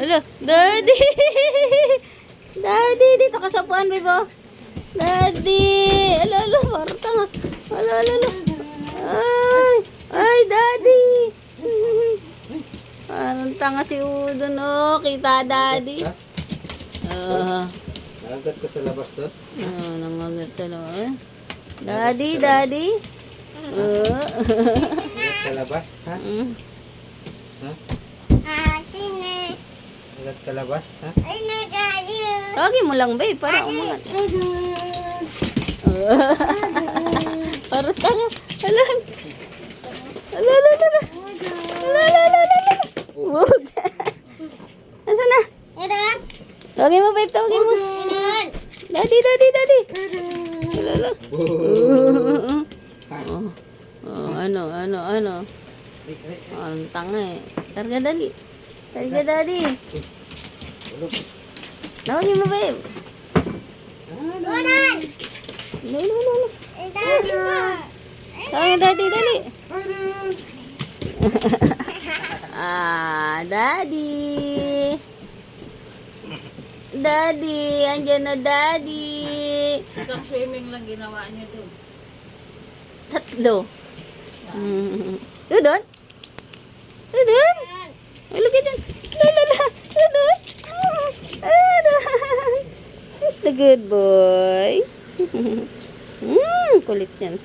Alo, Daddy! Daddy, dito ka sa upuan, bebo. Daddy! Alo, parang tanga. Alo. Ay, Daddy! Parang tanga si Udo, no? Kita, Daddy. Nangagat ka sa labas doon? Nangagat sa labas. Daddy. Nangagat sa labas, ha? Ha? Nangagat ka labas, ha? Tawagin mo lang, babe, para umangat. Parang tanga. Alam. Wag. Nasaan na? Tawagin mo, babe, tawagin mo. Daddy. Alala. Ano? Ang tanga eh. Karga, Daddy. Tawagin mo, babe. No. Tawagin, Daddy. Daddy, andyan na, Daddy. Isang swimming lang ginawa niyo doon. 3. Doon? Ay, look at yan. Doon. Who's the good boy? Kulit yan.